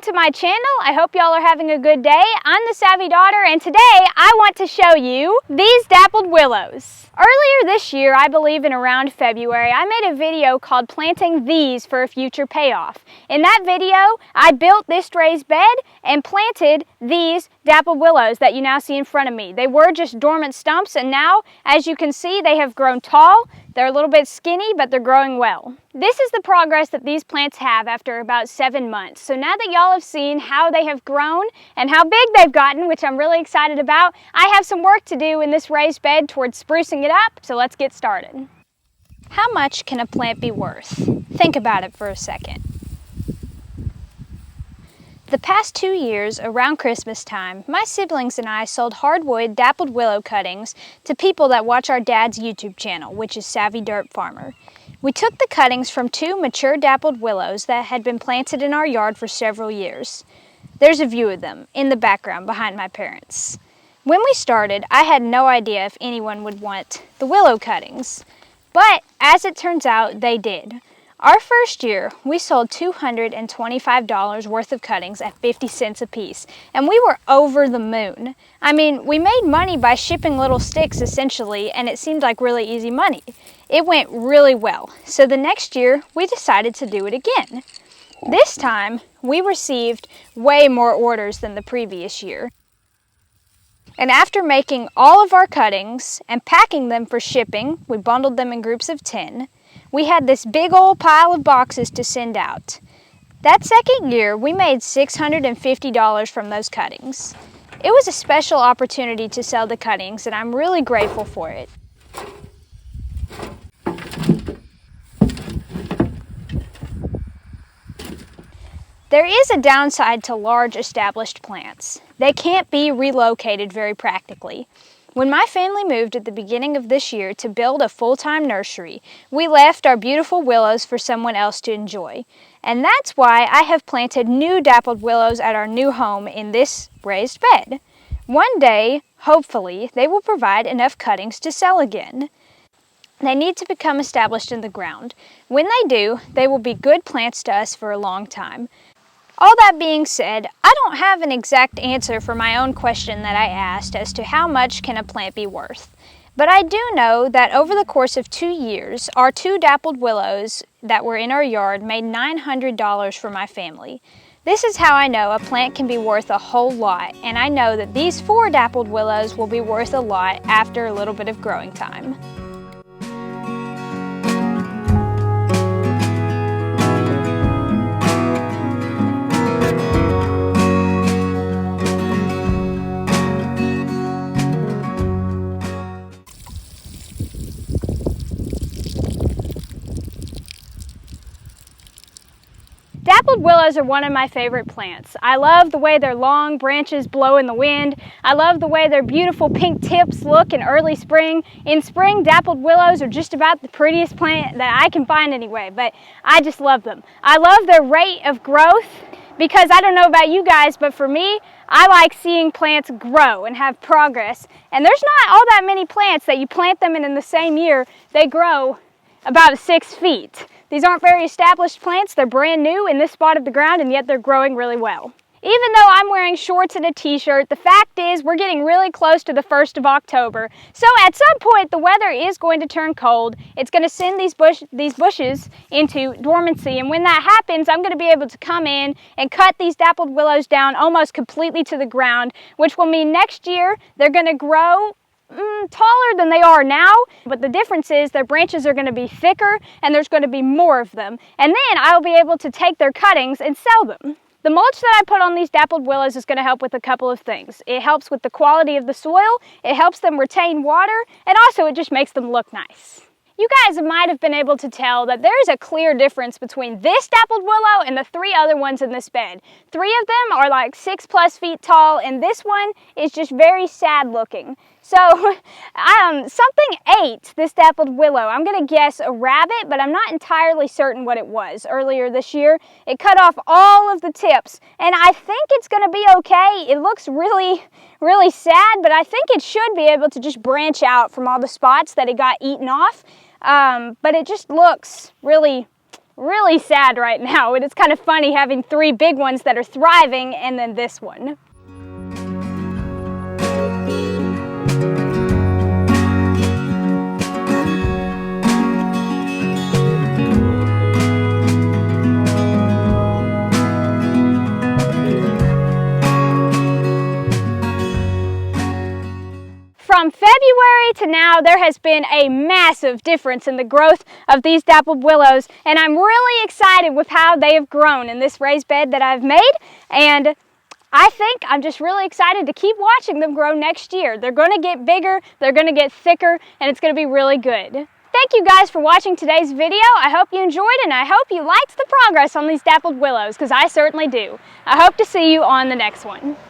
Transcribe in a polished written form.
welcome to my channel. I hope y'all are having a good day. I'm the Savvy Daughter, and today I want to show you these dappled willows. Earlier this year, I believe in around February, I made a video called Planting These for a Future Payoff. In that video, I built this raised bed and planted these dappled willows that you now see in front of me. They were just dormant stumps, and now, as you can see, they have grown tall. They're a little bit skinny, but they're growing well. This is the progress that these plants have after about 7 months. So now that y'all have seen how they have grown and how big they've gotten, which I'm really excited about, I have some work to do in this raised bed towards sprucing it up, so let's get started. How much can a plant be worth? Think about it for a second. The past 2 years, around Christmas time, my siblings and I sold hardwood dappled willow cuttings to people that watch our dad's YouTube channel, which is Savvy Dirt Farmer. We took the cuttings from 2 mature dappled willows that had been planted in our yard for several years. There's a view of them in the background behind my parents. When we started, I had no idea if anyone would want the willow cuttings, but as it turns out, they did. Our first year, we sold $225 worth of cuttings at 50 cents a piece, and we were over the moon. I mean, we made money by shipping little sticks essentially, and it seemed like really easy money. It went really well, so the next year, we decided to do it again. This time, we received way more orders than the previous year. And after making all of our cuttings and packing them for shipping, we bundled them in groups of 10. We had this big old pile of boxes to send out. That second year, we made $650 from those cuttings. It was a special opportunity to sell the cuttings, and I'm really grateful for it. There is a downside to large established plants. They can't be relocated very practically. When my family moved at the beginning of this year to build a full-time nursery, we left our beautiful willows for someone else to enjoy. And that's why I have planted new dappled willows at our new home in this raised bed. One day, hopefully, they will provide enough cuttings to sell again. They need to become established in the ground. When they do, they will be good plants to us for a long time. All that being said, I don't have an exact answer for my own question that I asked as to how much can a plant be worth. But I do know that over the course of 2 years, our 2 dappled willows that were in our yard made $900 for my family. This is how I know a plant can be worth a whole lot, and I know that these 4 dappled willows will be worth a lot after a little bit of growing time. Dappled willows are one of my favorite plants. I love the way their long branches blow in the wind. I love the way their beautiful pink tips look in early spring. In spring, dappled willows are just about the prettiest plant that I can find anyway, but I just love them. I love their rate of growth because I don't know about you guys, but for me, I like seeing plants grow and have progress. And there's not all that many plants that you plant them and in the same year, they grow about 6 feet. These aren't very established plants, they're brand new in this spot of the ground, and yet they're growing really well. Even though I'm wearing shorts and a t-shirt, the fact is we're getting really close to the 1st of October. So at some point the weather is going to turn cold. It's going to send these bushes into dormancy, and when that happens, I'm going to be able to come in and cut these dappled willows down almost completely to the ground, which will mean next year they're going to grow taller than they are now, but the difference is their branches are going to be thicker and there's going to be more of them. And then I'll be able to take their cuttings and sell them. The mulch that I put on these dappled willows is going to help with a couple of things. It helps with the quality of the soil, it helps them retain water, and also it just makes them look nice. You guys might have been able to tell that there's a clear difference between this dappled willow and the 3 other ones in this bed. 3 of them are like 6+ feet tall, and this one is just very sad looking. So something ate this dappled willow. I'm going to guess a rabbit, but I'm not entirely certain what it was. Earlier this year, it cut off all of the tips, and I think it's going to be okay. It looks really sad, but I think it should be able to just branch out from all the spots that it got eaten off. But it just looks really really sad right now, and it's kind of funny having 3 big ones that are thriving and then this one. From February to now, there has been a massive difference in the growth of these dappled willows, and I'm really excited with how they have grown in this raised bed that I've made, and I think I'm just really excited to keep watching them grow next year. They're going to get bigger, they're going to get thicker, and it's going to be really good. Thank you guys for watching today's video. I hope you enjoyed it, and I hope you liked the progress on these dappled willows, because I certainly do. I hope to see you on the next one.